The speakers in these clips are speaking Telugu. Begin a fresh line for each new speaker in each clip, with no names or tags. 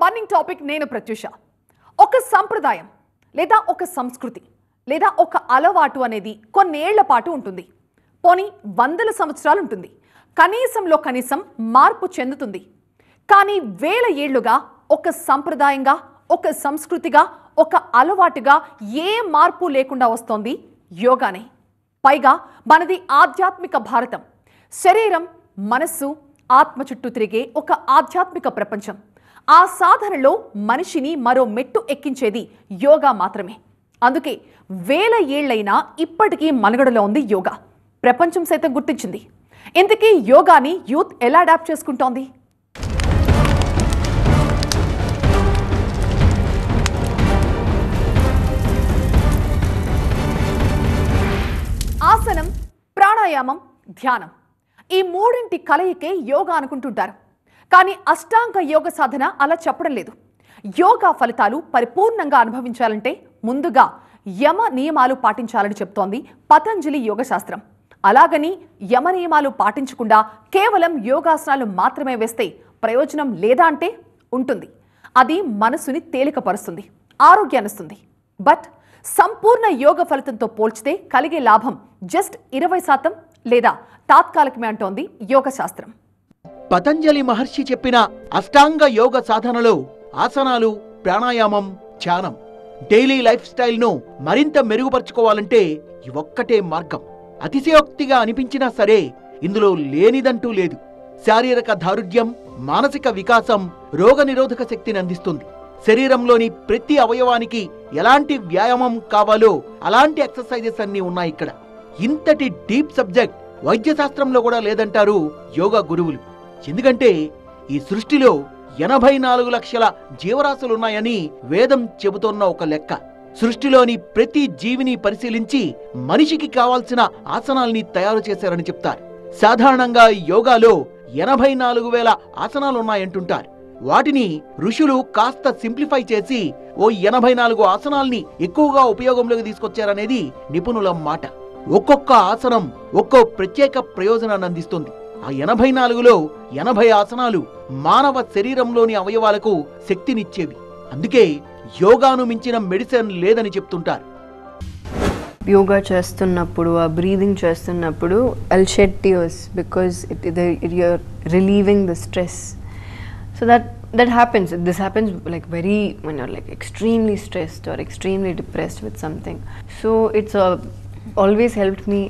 బర్నింగ్ టాపిక్ నేను ప్రత్యూష. ఒక సంప్రదాయం లేదా ఒక సంస్కృతి లేదా ఒక అలవాటు అనేది కొన్నేళ్ల పాటు ఉంటుంది. పోనీ వందల సంవత్సరాలు ఉంటుంది. కనీసం మార్పు చెందుతుంది. కానీ వేల ఏళ్లుగా ఒక సంప్రదాయంగా, ఒక సంస్కృతిగా, ఒక అలవాటుగా ఏ మార్పు లేకుండా వస్తోంది యోగానే. పైగా మనది ఆధ్యాత్మిక భారతం. శరీరం, మనస్సు, ఆత్మ చుట్టూ తిరిగే ఒక ఆధ్యాత్మిక ప్రపంచం. ఆ సాధనలో మనిషిని మరో మెట్టు ఎక్కించేది యోగా మాత్రమే. అందుకే వేల ఏళ్లైనా ఇప్పటికీ మనుగడలో ఉంది యోగా. ప్రపంచం సైతం గుర్తించింది. ఇంతకీ యోగాని యూత్ ఎలా అడాప్ట్ చేసుకుంటోంది? ఆసనం, ప్రాణాయామం, ధ్యానం, ఈ మూడింటి కలయికే యోగా అనుకుంటుంటారు. కానీ అష్టాంగ యోగ సాధన అలా చెప్పడం లేదు. యోగా ఫలితాలు పరిపూర్ణంగా అనుభవించాలంటే ముందుగా యమ నియమాలు పాటించాలని చెప్తోంది పతంజలి యోగ శాస్త్రం. అలాగని యమ నియమాలు పాటించకుండా కేవలం యోగాసనాలు మాత్రమే వేస్తే ప్రయోజనం లేదా అంటే ఉంటుంది. అది మనసుని తేలికపరుస్తుంది, ఆరోగ్యాన్నిస్తుంది. బట్ సంపూర్ణ యోగ ఫలితంతో పోల్చితే కలిగే లాభం జస్ట్ 20% లేదా తాత్కాలికమే అంటోంది యోగ శాస్త్రం.
పతంజలి మహర్షి చెప్పిన అష్టాంగ యోగ సాధనలో ఆసనాలు, ప్రాణాయామం, ధ్యానం, డైలీ లైఫ్ స్టైల్ను మరింత మెరుగుపరుచుకోవాలంటే ఇవొక్కటే మార్గం. అతిశయోక్తిగా అనిపించినా సరే ఇందులో లేనిదంటూ లేదు. శారీరక దారుఢ్యం, మానసిక వికాసం, రోగనిరోధక శక్తిని అందిస్తుంది. శరీరంలోని ప్రతి అవయవానికి ఎలాంటి వ్యాయామం కావాలో అలాంటి ఎక్సర్సైజెస్ అన్నీ ఉన్నాయి ఇక్కడ. ఇంతటి డీప్ సబ్జెక్ట్ వైద్యశాస్త్రంలో కూడా లేదంటారు యోగా గురువులు. ఎందుకంటే ఈ సృష్టిలో 84 లక్షల జీవరాశులున్నాయని వేదం చెబుతోన్న ఒక లెక్క. సృష్టిలోని ప్రతి జీవిని పరిశీలించి మనిషికి కావాల్సిన ఆసనాల్ని తయారు చేశారని చెప్తారు. సాధారణంగా యోగాలో 84,000 ఆసనాలున్నాయంటుంటారు. వాటిని ఋషులు కాస్త సింప్లిఫై చేసి ఓ 84 ఆసనాల్ని ఎక్కువగా ఉపయోగంలోకి తీసుకొచ్చారనేది నిపుణుల మాట. ఒక్కొక్క ఆసనం ఒక్కో ప్రత్యేక ప్రయోజనాన్ని అందిస్తుంది. ఆ 84లో 80 ఆసనాలు మానవ శరీరంలోని అవయవాలకు శక్తినిచ్చేవి. అందుకే యోగాను మించిన మెడిసిన్ లేదని చెప్తుంటారు.
యోగా చేస్తున్నప్పుడు, ఆ బ్రీదింగ్ చేస్తున్నప్పుడు I'll shed tears because you're relieving the stress. So that happens. This happens like very when you're like extremely stressed or extremely depressed with something. So it's always helped me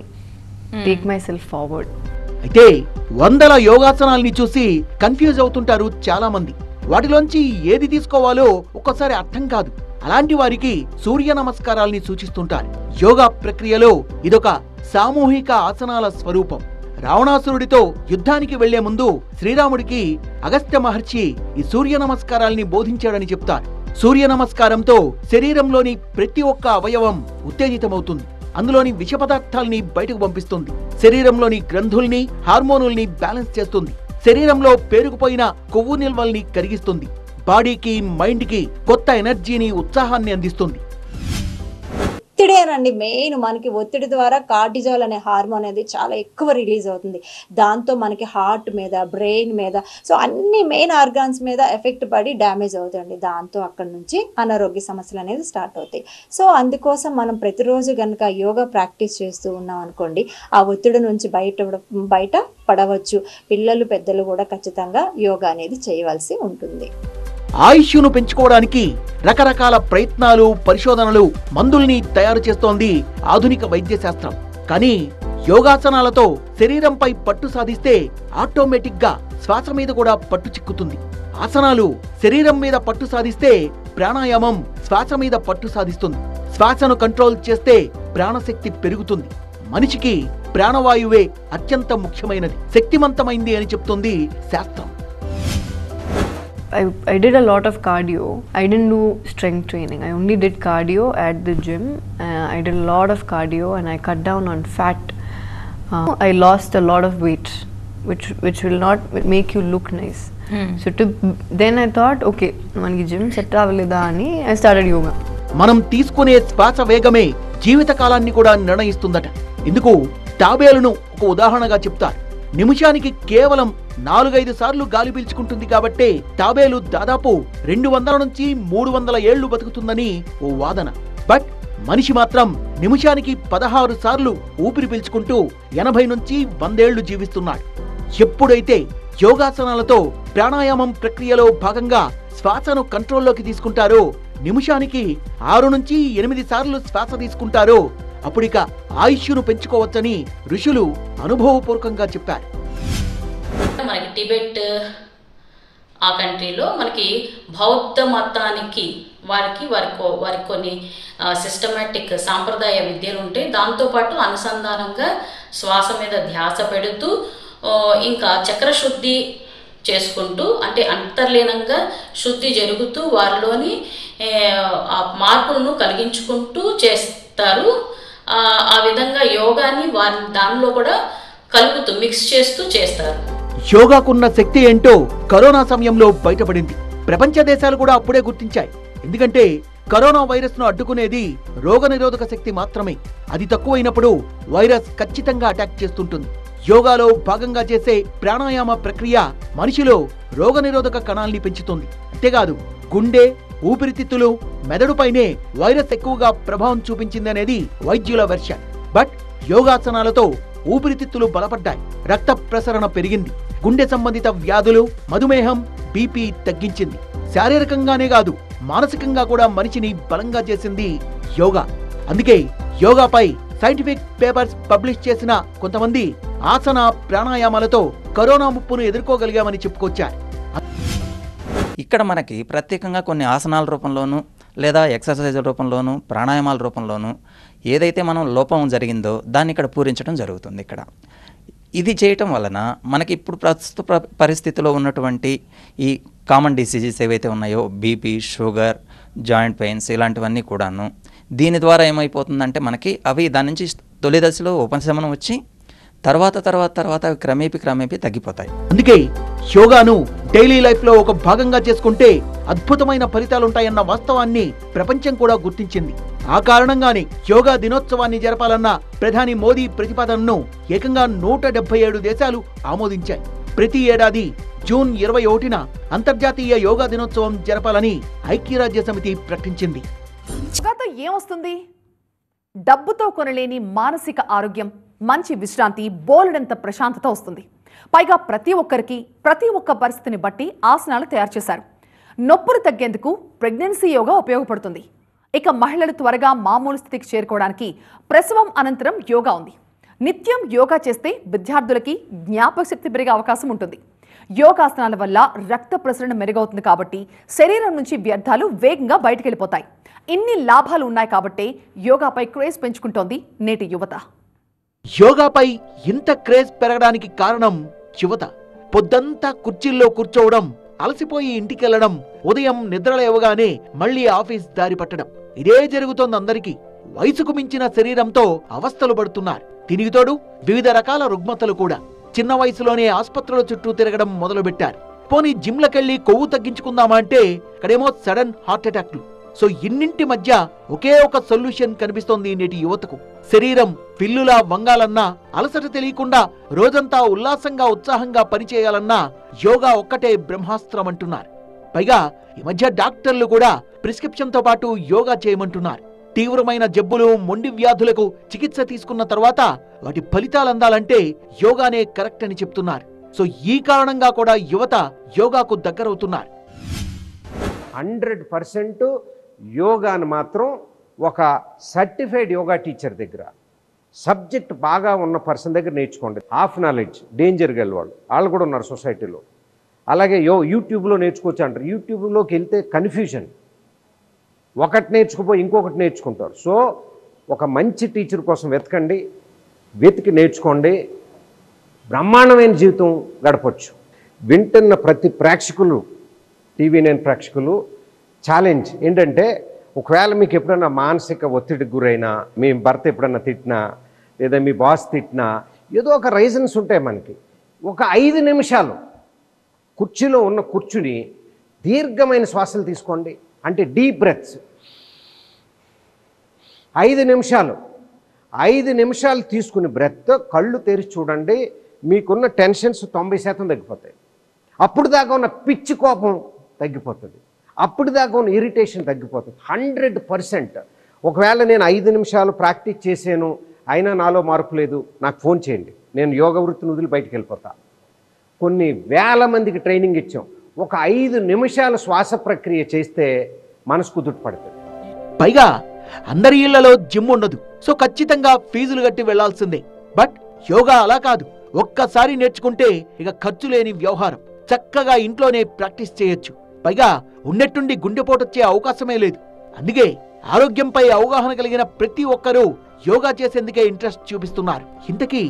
take myself forward.
అయితే వందల యోగాసనాల్ని చూసి కన్ఫ్యూజ్ అవుతుంటారు చాలా మంది. వాటిలోంచి ఏది తీసుకోవాలో ఒక్కోసారి అర్థం కాదు. అలాంటి వారికి సూర్య నమస్కారాల్ని సూచిస్తుంటారు. యోగా ప్రక్రియలో ఇదొక సామూహిక ఆసనాల స్వరూపం. రావణాసురుడితో యుద్ధానికి వెళ్లే ముందు శ్రీరాముడికి అగస్త్య మహర్షి ఈ సూర్య నమస్కారాల్ని బోధించాడని చెప్తారు. సూర్య నమస్కారంతో శరీరంలోని ప్రతి ఒక్క అవయవం ఉత్తేజితమవుతుంది. అందులోని విష పదార్థాల్ని బయటకు పంపిస్తుంది. శరీరంలోని గ్రంథుల్ని, హార్మోనుల్ని బ్యాలెన్స్ చేస్తుంది. శరీరంలో పేరుకుపోయిన కొవ్వు నిల్వల్ని కరిగిస్తుంది. బాడీకి, మైండ్కి కొత్త ఎనర్జీని, ఉత్సాహాన్ని అందిస్తుంది.
ఒత్తిడేనండి మెయిన్. మనకి ఒత్తిడి ద్వారా కార్టిజాల్ అనే హార్మోన్ అనేది చాలా ఎక్కువ రిలీజ్ అవుతుంది. దాంతో మనకి హార్ట్ మీద, బ్రెయిన్ మీద, సో అన్ని మెయిన్ ఆర్గాన్స్ మీద ఎఫెక్ట్ పడి డ్యామేజ్ అవుతుంది. దాంతో అక్కడి నుంచి అనారోగ్య సమస్యలు అనేది స్టార్ట్ అవుతాయి. సో అందుకోసం మనం ప్రతిరోజు కనుక యోగా ప్రాక్టీస్ చేస్తూ ఉన్నాం అనుకోండి, ఆ ఒత్తిడి నుంచి బయట పడవచ్చు. పిల్లలు, పెద్దలు కూడా ఖచ్చితంగా యోగా అనేది చేయవలసి ఉంటుంది.
ఆయుష్ను పెంచుకోవడానికి రకరకాల ప్రయత్నాలు, పరిశోధనలు, మందుల్ని తయారు చేస్తోంది ఆధునిక వైద్య శాస్త్రం. కానీ యోగాసనాలతో శరీరంపై పట్టు సాధిస్తే ఆటోమేటిక్ గా శ్వాస మీద కూడా పట్టు చిక్కుతుంది. ఆసనాలు శరీరం మీద పట్టు సాధిస్తే ప్రాణాయామం శ్వాస మీద పట్టు సాధిస్తుంది. శ్వాసను కంట్రోల్ చేస్తే ప్రాణశక్తి పెరుగుతుంది. మనిషికి ప్రాణవాయువే అత్యంత ముఖ్యమైనది, శక్తివంతమైంది అని చెప్తుంది శాస్త్రం.
I did a lot of cardio. I didn't do strength training. I only did cardio at the gym. I did a lot of cardio and I cut down on fat. I lost a lot of weight, which will not make you look nice. So then I thought, okay, manaki gym set avaleda ani I started yoga.
మనం తీసుకునే శ్వాస వేగమే జీవిత కాలాన్ని కూడా నిర్ణయిస్తుందట. ఇందుకు తాబేలును ఒక ఉదాహరణగా చెప్తారు. నిమిషానికి కేవలం 4-5 సార్లు గాలి పీల్చుకుంటుంది కాబట్టే తాబేలు దాదాపు 200 నుంచి 300 ఏళ్లు బతుకుతుందని ఓ వాదన. బట్ మనిషి మాత్రం నిమిషానికి 16 సార్లు ఊపిరి పీల్చుకుంటూ 80 నుంచి 100 ఏళ్లు జీవిస్తున్నాడు. ఎప్పుడైతే యోగాసనాలతో ప్రాణాయామం ప్రక్రియలో భాగంగా శ్వాసను కంట్రోల్లోకి తీసుకుంటారో, నిమిషానికి 6 నుంచి 8 సార్లు శ్వాస తీసుకుంటారో, అప్పుడిక ఆయుష్ను పెంచుకోవచ్చని ఋషులు అనుభవపూర్వకంగా చెప్పారు.
మనకి టిబెట్ ఆ కంట్రీలో మనకి బౌద్ధ మతానికి వారికి కొన్ని సిస్టమేటిక్ సాంప్రదాయ విద్యలు ఉంటాయి. దాంతోపాటు అనుసంధానంగా శ్వాస మీద ధ్యాస పెడుతూ ఇంకా చక్రశుద్ధి చేసుకుంటూ, అంటే అంతర్లీనంగా శుద్ధి జరుగుతూ వారిలోని మార్పులను కలిగించుకుంటూ చేస్తారు. ఆ విధంగా యోగాని దానిలో కూడా కలుపుతూ మిక్స్ చేస్తూ చేస్తారు.
యోగాకున్న శక్తి ఏంటో కరోనా సమయంలో బయటపడింది. ప్రపంచ దేశాలు కూడా అప్పుడే గుర్తించాయి. ఎందుకంటే కరోనా వైరస్ ను అడ్డుకునేది రోగనిరోధక శక్తి మాత్రమే. అది తక్కువైనప్పుడు వైరస్ ఖచ్చితంగా అటాక్ చేస్తుంటుంది. యోగాలో భాగంగా చేసే ప్రాణాయామ ప్రక్రియ మనిషిలో రోగనిరోధక కణాల్ని పెంచుతుంది. అంతేకాదు గుండె, ఊపిరితిత్తులు, మెదడుపైనే వైరస్ ఎక్కువగా ప్రభావం చూపించిందనేది వైద్యుల వెర్షన్. బట్ యోగాసనాలతో ఊపిరితిత్తులు బలపడ్డాయి, రక్త ప్రసరణ పెరిగింది, గుండె సంబంధిత వ్యాధులు, మధుమేహం, బీపీ తగ్గించింది. శారీరకంగానే కాదు మానసికంగా కూడా మనిషిని బలంగా చేసింది యోగా. అందుకే యోగాపై సైంటిఫిక్ పేపర్స్ పబ్లిష్ చేసిన కొంతమంది ఆసన ప్రాణాయామాలతో కరోనా ముప్పును ఎదుర్కోగలిగామని చెప్పుకొచ్చారు.
ఇక్కడ మనకి ప్రత్యేకంగా కొన్ని ఆసనాల రూపంలోనూ లేదా ఎక్సర్సైజుల రూపంలోనూ ప్రాణాయామాల రూపంలోనూ ఏదైతే మనం లోపం జరిగిందో దాన్ని ఇక్కడ పూరించడం జరుగుతుంది. ఇది చేయటం వలన మనకి ఇప్పుడు ప్రస్తుత పరిస్థితిలో ఉన్నటువంటి ఈ కామన్ డిసీజెస్ ఏవైతే ఉన్నాయో, బీపీ, షుగర్, జాయింట్ పెయిన్స్, ఇలాంటివన్నీ కూడాను దీని ద్వారా ఏమైపోతుందంటే మనకి అవి దాని నుంచి తొలి దశలో ఉపశమనం వచ్చి తర్వాత క్రమేపీ తగ్గిపోతాయి.
అందుకే యోగాను డైలీ లైఫ్ లో ఒక భాగంగా చేసుకుంటే అద్భుతమైన ఫలితాలుంటాయన్న వాస్తవాన్ని ప్రపంచం కూడా గుర్తించింది. ఆ కారణంగానే యోగా దినోత్సవాన్ని జరపాలన్న ప్రధాని మోదీ ప్రతిపాదనను ఏకంగా 177 దేశాలు ఆమోదించాయి. ప్రతి ఏడాది జూన్ 21న అంతర్జాతీయ యోగా దినోత్సవం జరపాలని ఐక్యరాజ్య సమితి ప్రకటించింది.
యోగాతో ఏమొస్తుంది? డబ్బుతో కొనలేని మానసిక ఆరోగ్యం, మంచి విశ్రాంతి, బోలెడంత ప్రశాంతత వస్తుంది. పైగా ప్రతి ఒక్కరికి ప్రతి ఒక్క పరిస్థితిని బట్టి ఆసనాలు తయారు చేశారు. నొప్పులు తగ్గేందుకు ప్రెగ్నెన్సీ యోగా ఉపయోగపడుతుంది. ఇక మహిళలు త్వరగా మామూలు స్థితికి చేరుకోవడానికి ప్రసవం అనంతరం యోగా ఉంది. నిత్యం యోగా చేస్తే విద్యార్థులకి జ్ఞాపక శక్తి పెరిగే అవకాశం ఉంటుంది. యోగాసనాల వల్ల రక్త ప్రసరణ మెరుగవుతుంది కాబట్టి శరీరం నుంచి వ్యర్థాలు వేగంగా బయటికి వెళ్ళిపోతాయి. ఇన్ని లాభాలు ఉన్నాయి కాబట్టే యోగాపై క్రేజ్ పెంచుకుంటోంది నేటి యువత.
యోగాపై ఇంత క్రేజ్ పెరగడానికి కారణం యువత. పొద్దంతా కుర్చీల్లో కూర్చోవడం, అలసిపోయి ఇంటికెళ్లడం, ఉదయం నిద్రలేవగానే మళ్లీ ఆఫీస్ దారి పట్టడం, ఇదే జరుగుతోంది అందరికీ. వయసుకు మించిన శరీరంతో అవస్థలు పడుతున్నారు. తిరిగితోడు వివిధ రకాల రుగ్మతలు కూడా. చిన్న వయసులోనే ఆసుపత్రుల చుట్టూ తిరగడం మొదలుపెట్టారు. పోనీ జిమ్లకెళ్లి కొవ్వు తగ్గించుకుందామా అంటే అక్కడేమో సడన్ హార్ట్ అటాక్లు. సో ఇన్నింటి మధ్య ఒకే ఒక సొల్యూషన్ కనిపిస్తోంది నేటి యువతకు. శరీరం పిల్లులా వంగాలన్నా, అలసట తెలియకుండా రోజంతా ఉల్లాసంగా ఉత్సాహంగా పనిచేయాలన్నా యోగా ఒక్కటే బ్రహ్మాస్త్రం అంటున్నారు. పైగా ఈ మధ్య డాక్టర్లు కూడా ప్రిస్క్రిప్షన్తో పాటు యోగా చేయమంటున్నారు. తీవ్రమైన జబ్బులు, మొండి వ్యాధులకు చికిత్స తీసుకున్న తర్వాత వాటి ఫలితాలు అందాలంటే యోగానే కరెక్ట్ అని చెప్తున్నారు. సో ఈ కారణంగా కూడా యువత యోగాకు దగ్గరవుతున్నారు.
100% యోగాను మాత్రం ఒక సర్టిఫైడ్ యోగా టీచర్ దగ్గర, సబ్జెక్ట్ బాగా ఉన్న పర్సన్ దగ్గర నేర్చుకోండి. హాఫ్ నాలెడ్జ్ డేంజర్ గల వాళ్ళు కూడా ఉన్నారు సొసైటీలో. అలాగే యూట్యూబ్లో నేర్చుకోవచ్చు అంటారు. యూట్యూబ్లోకి వెళ్తే కన్ఫ్యూజన్, ఒకటి నేర్చుకుపోయి ఇంకొకటి నేర్చుకుంటారు. సో ఒక మంచి టీచర్ కోసం వెతికి నేర్చుకోండి. బ్రహ్మాండమైన జీవితం గడపచ్చు. వింటున్న ప్రతి ప్రేక్షకులు, TV9 ప్రేక్షకులు, ఛాలెంజ్ ఏంటంటే, ఒకవేళ మీకు ఎప్పుడన్నా మానసిక ఒత్తిడికి గురైనా, మీ భర్త ఎప్పుడన్నా తిట్టినా, లేదా మీ బాస్ తిట్టినా, ఏదో ఒక రీజన్స్ ఉంటాయి మనకి. ఒక 5 నిమిషాలు కుర్చీలో ఉన్న కూర్చుని దీర్ఘమైన శ్వాసలు తీసుకోండి. అంటే డీప్ బ్రెత్స్ 5 నిమిషాలు తీసుకుని బ్రెత్ కళ్ళు తెరిచి చూడండి. మీకున్న టెన్షన్స్ 90% తగ్గిపోతాయి. అప్పుడు దాకా ఉన్న పిచ్చి కోపం తగ్గిపోతుంది, అప్పుడు దాకా ఉన్న ఇరిటేషన్ తగ్గిపోతుంది 100%. ఒకవేళ నేను 5 నిమిషాలు ప్రాక్టీస్ చేశాను అయినా నాలో మార్పు లేదు, నాకు ఫోన్ చేయండి, నేను యోగ వృత్తిని వదిలి బయటికి వెళ్ళిపోతా. కొన్ని వేల మందికి ట్రైనింగ్ ఇచ్చాం. ఒక 5 నిమిషాల శ్వాస ప్రక్రియ చేస్తే మనసు కుదుట పడుతుంది.
పైగా అందరి ఇళ్లలో జిమ్ ఉండదు, సో ఖచ్చితంగా ఫీజులు కట్టి వెళ్లాల్సిందే. బట్ యోగా అలా కాదు, ఒక్కసారి నేర్చుకుంటే ఇక ఖర్చు లేని వ్యవహారం. చక్కగా ఇంట్లోనే ప్రాక్టీస్ చేయొచ్చు. పైగా ఉన్నట్టుండి గుండెపోటొచ్చే అవకాశమే లేదు. అందుకే ఆరోగ్యంపై అవగాహన కలిగిన ప్రతి ఒక్కరూ యోగా చేసేందుకే ఇంట్రెస్ట్ చూపిస్తున్నారు. ఇంతకీ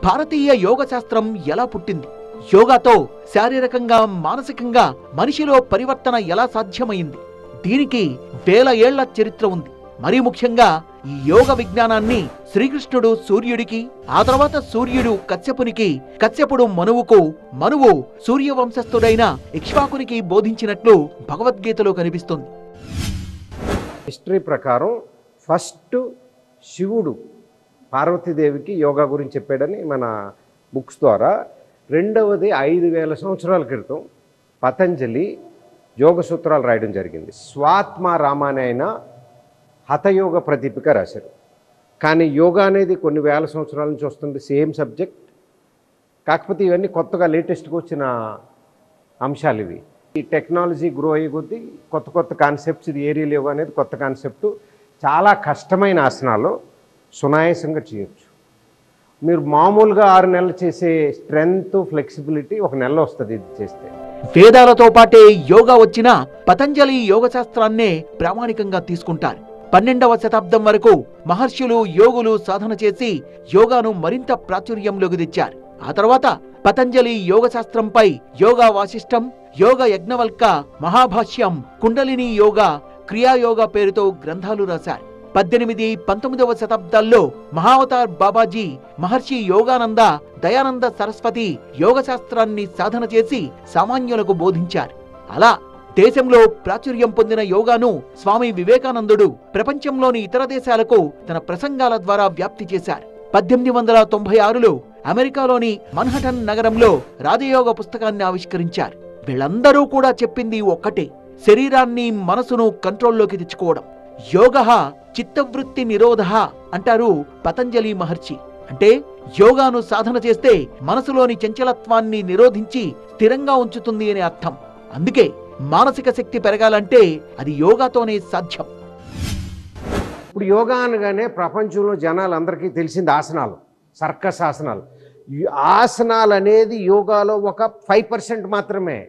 భారతీయ యోగ శాస్త్రం ఎలా పుట్టింది? యోగాతో శారీరకంగా మానసికంగా మనిషిలో పరివర్తన ఎలా సాధ్యమైంది? దీనికి వేల ఏళ్ల చరిత్ర ఉంది. మరీ ముఖ్యంగా ఈ యోగ విజ్ఞానాన్ని శ్రీకృష్ణుడు సూర్యుడికి, ఆ తర్వాత సూర్యుడు కశ్యపునికి, కశ్యపుడు మనువుకు, మనువు సూర్యవంశస్థుడైన ఇక్ష్వాకునికి బోధించినట్లు భగవద్గీతలో కనిపిస్తుంది.
హిస్టరీ ప్రకారం ఫస్ట్ శివుడు పార్వతీదేవికి యోగా గురించి చెప్పాడని మన బుక్స్ ద్వారా. రెండవది 5000 సంవత్సరాల క్రితం పతంజలి యోగ సూత్రాలు రాయడం జరిగింది. స్వాత్మ రామాని ఆయన హతయోగ ప్రదీపిక రాశారు. కానీ యోగా అనేది కొన్ని వేల సంవత్సరాల నుంచి వస్తుంది, సేమ్ సబ్జెక్ట్. కాకపోతే ఇవన్నీ కొత్తగా లేటెస్ట్గా వచ్చిన అంశాలు ఇవి. ఈ టెక్నాలజీ గ్రో అయ్యే కొద్దీ కొత్త కొత్త కాన్సెప్ట్స్. ఇది ఏరియల్ యోగా అనేది కొత్త కాన్సెప్టు. చాలా కష్టమైన ఆసనాలు సునాయాసంగా చేయొచ్చు. మీరు మామూలుగా 6 నెలలు చేసే స్ట్రెంగ్త్ ఫ్లెక్సిబిలిటీ 1 నెలలో వస్తుంది ఇది చేస్తే.
వేదాలతో పాటే యోగా వచ్చిన పతంజలి యోగ శాస్త్రాన్నే ప్రామాణికంగా తీసుకుంటారు. 12వ శతాబ్దం వరకు మహర్షులు, యోగులు సాధన చేసి యోగాను మరింత ప్రాచుర్యంలోకి తెచ్చారు. ఆ తర్వాత పతంజలి యోగ శాస్త్రంపై యోగా వాసిష్టం, యోగ యజ్ఞవల్క, మహాభాష్యం, కుండలిని యోగా, క్రియాయోగా పేరుతో గ్రంథాలు రాశారు. 18, 19వ శతాబ్దాల్లో మహావతార్ బాబాజీ, మహర్షి యోగానంద, దయానంద సరస్వతి యోగ శాస్త్రాన్ని సాధన చేసి సామాన్యులకు బోధించారు. అలా దేశంలో ప్రాచుర్యం పొందిన యోగాను స్వామి వివేకానందుడు ప్రపంచంలోని ఇతర దేశాలకు తన ప్రసంగాల ద్వారా వ్యాప్తి చేశారు. 1896లో అమెరికాలోని మన్హటన్ నగరంలో రాజయోగ పుస్తకాన్ని ఆవిష్కరించారు. వీళ్ళందరూ కూడా చెప్పింది ఒక్కటే, శరీరాన్ని మనసును కంట్రోల్లోకి తెచ్చుకోవడం. యోగః చిత్తవృత్తి నిరోధః అంటారు పతంజలి మహర్షి. అంటే యోగాను సాధన చేస్తే మనసులోని చంచలత్వాన్ని నిరోధించి స్థిరంగా ఉంచుతుంది అనే అర్థం. అందుకే మానసిక శక్తి పెరగాలంటే అది యోగాతోనే సాధ్యం.
ఇప్పుడు యోగా అనగానే ప్రపంచంలో జనాలందరికీ తెలిసింది ఆసనాలు, సర్కస్ ఆసనాలు. ఈ ఆసనాలు అనేది యోగాలో ఒక 5% మాత్రమే.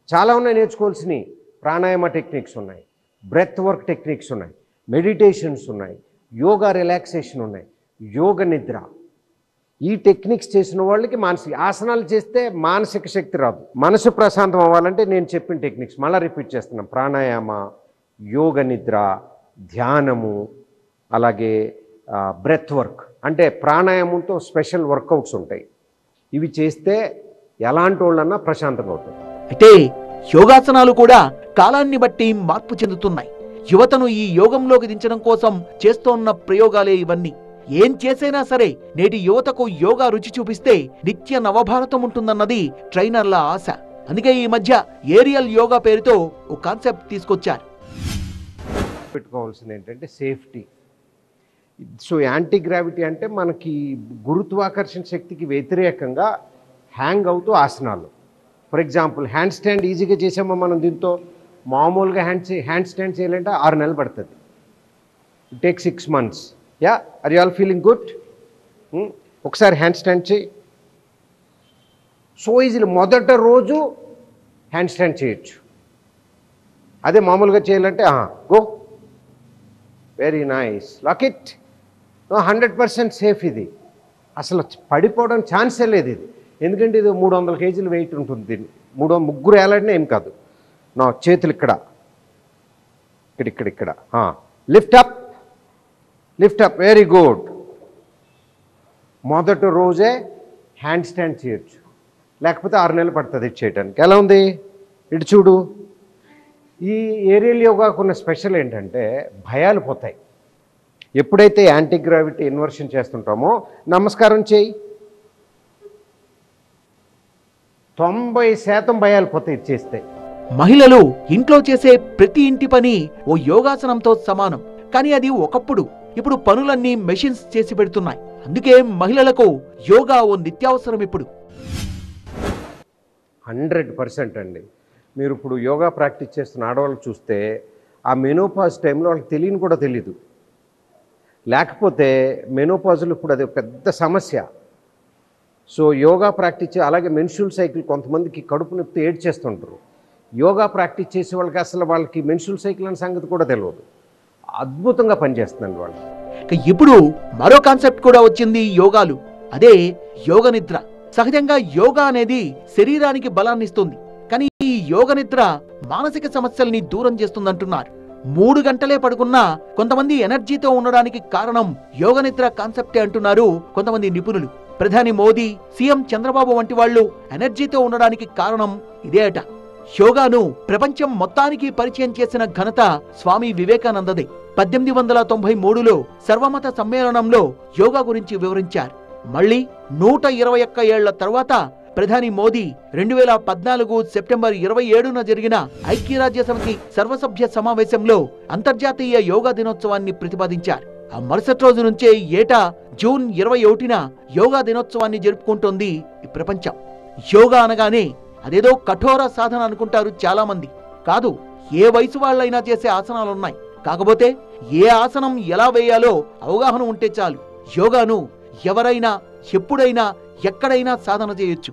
చాలా ఉన్నాయి నేర్చుకోవాల్సినవి. ప్రాణాయామ టెక్నిక్స్ ఉన్నాయి, బ్రెత్ వర్క్ టెక్నిక్స్ ఉన్నాయి, మెడిటేషన్స్ ఉన్నాయి, యోగా రిలాక్సేషన్ ఉన్నాయి, యోగ నిద్ర. ఈ టెక్నిక్స్ చేసిన వాళ్ళకి మానసిక ఆసనాలు చేస్తే మానసిక శక్తి రాదు. మనసు ప్రశాంతం అవ్వాలంటే నేను చెప్పిన టెక్నిక్స్ మళ్ళీ రిపీట్ చేస్తున్నాం. ప్రాణాయామ, యోగ నిద్ర, ధ్యానము, అలాగే బ్రెత్ వర్క్. అంటే ప్రాణాయామంతో స్పెషల్ వర్కౌట్స్ ఉంటాయి. ఇవి చేస్తే ఎలాంటి వాళ్ళన్నా ప్రశాంతంగా అవుతుంది.
అయితే యోగాసనాలు కూడా కాలాన్ని బట్టి మార్పు చెందుతున్నాయి. యువతను ఈ యోగంలోకి దించడం కోసం చేస్తోన్న ప్రయోగాలే ఇవన్నీ. ఏం చేసైనా సరే నేటి యువతకు యోగా రుచి చూపిస్తే నిత్య నవభారతం ఉంటుందన్నది ట్రైనర్ల ఆశ. అందుకే ఈ మధ్య ఏరియల్ యోగా పేరుతో ఓ కాన్సెప్ట్ తీసుకొచ్చారు.
పెట్టుకోవాల్సింది ఏంటంటే సేఫ్టీ. సో యాంటీ గ్రావిటీ అంటే మనకి గురుత్వాకర్షణ శక్తికి వ్యతిరేకంగా హ్యాంగ్ అవుతూ ఆసనాలు. ఫర్ ఎగ్జాంపుల్ హ్యాండ్ స్టాండ్ ఈజీగా చేసామో మనం దీంతో. మామూలుగా హ్యాండ్ స్టాండ్ చేయాలంటే 6 నెలలు పడుతుంది. It take 6 months. Ya, are you all feeling good? ఒకసారి హ్యాండ్ స్టాండ్ చేయి. సో ఈజీలీ మొదట రోజు హ్యాండ్ స్టాండ్ చేయొచ్చు. అదే మామూలుగా చేయాలంటే go. Very nice, lock it. 100% safe. ఇది అసలు పడిపోవడం ఛాన్సే లేదు ఇది. ఎందుకంటే ఇది 300 kgs వెయిట్ ఉంటుంది. దీన్ని ముగ్గురు వేలాడినా ఏం కాదు. నా చేతులు ఇక్కడ ఇక్కడ ఇక్కడ ఇక్కడ lift up, lift up. Very good. మొదటి రోజే హ్యాండ్ స్టాండ్ చేయొచ్చు, లేకపోతే 6 నెలలు పడుతుంది ఇది చేయడానికి. ఎలా ఉంది ఇటు చూడు. ఈ ఏరియల్ యోగాకున్న స్పెషల్ ఏంటంటే భయాలు పోతాయి. ఎప్పుడైతే యాంటీ గ్రావిటీ ఇన్వర్షన్ చేస్తుంటామో, నమస్కారం చేయి, 90% భయాలు పోతాయి చేస్తే.
మహిళలు ఇంట్లో చేసే ప్రతి ఇంటి పని ఓ యోగాసనంతో సమానం. కానీ అది ఒకప్పుడు. ఇప్పుడు పనులన్నీ మెషిన్స్ చేసి పెడుతున్నాయి. అందుకే మహిళలకు యోగా ఓ నిత్యావసరం ఇప్పుడు.
100% అండి. మీరు ఇప్పుడు యోగా ప్రాక్టీస్ చేస్తున్న ఆడవాళ్ళు చూస్తే ఆ మెనోపాజ్ టైంలో వాళ్ళకి తెలియని కూడా తెలీదు. లేకపోతే మెనోపాజ్లో ఇప్పుడు అది పెద్ద సమస్య. సో యోగా ప్రాక్టీస్ అలాగే మెన్స్ట్రువల్ సైకిల్, కొంతమందికి కడుపు నొప్పి ఏడ్చేస్తుంటారు. యోగా ప్రాక్టీస్ చేసే వాళ్ళకి అసలు వాళ్ళకి మెన్స్ట్రువల్ సైకిల్ అనే సంగతి కూడా తెలియదు. అద్భుతంగా పనిచేస్తుందండి వాళ్ళు.
ఇప్పుడు మరో కాన్సెప్ట్ కూడా వచ్చింది యోగాలు. అదే యోగ నిద్ర. సహజంగా యోగా అనేది శరీరానికి బలాన్ని ఇస్తుంది. కానీ ఈ యోగ నిద్ర మానసిక సమస్యల్ని దూరం చేస్తుందంటున్నారు. 3 గంటలే పడుకున్నా కొంతమంది ఎనర్జీతో ఉండడానికి కారణం యోగ నిద్ర కాన్సెప్టే అంటున్నారు కొంతమంది నిపుణులు. ప్రధాని మోదీ, సీఎం చంద్రబాబు వంటి వాళ్ళు ఎనర్జీతో ఉండడానికి కారణం ఇదే అట. యోగాను ప్రపంచం మొత్తానికి పరిచయం చేసిన ఘనత స్వామి వివేకానందదే. 1893లో సర్వమత సమ్మేళనంలో యోగా గురించి వివరించారు. మళ్ళీ 121 ఏళ్ల తర్వాత ప్రధాని మోదీ 2014 సెప్టెంబర్ 27న జరిగిన ఐక్యరాజ్య సమితి సర్వసభ్య సమావేశంలో అంతర్జాతీయ యోగా దినోత్సవాన్ని ప్రతిపాదించారు. ఆ మరుసటి రోజు నుంచే ఏటా జూన్ 21న యోగా దినోత్సవాన్ని జరుపుకుంటోంది ఈ ప్రపంచం. యోగా అనగానే అదేదో కఠోర సాధన అనుకుంటారు చాలా మంది. కాదు, ఏ వయసు వాళ్ళైనా చేసే ఆసనాలున్నాయి. కాకపోతే ఏ ఆసనం ఎలా వేయాలో అవగాహన ఉంటే చాలు. యోగాను ఎవరైనా ఎప్పుడైనా ఎక్కడైనా సాధన చేయొచ్చు.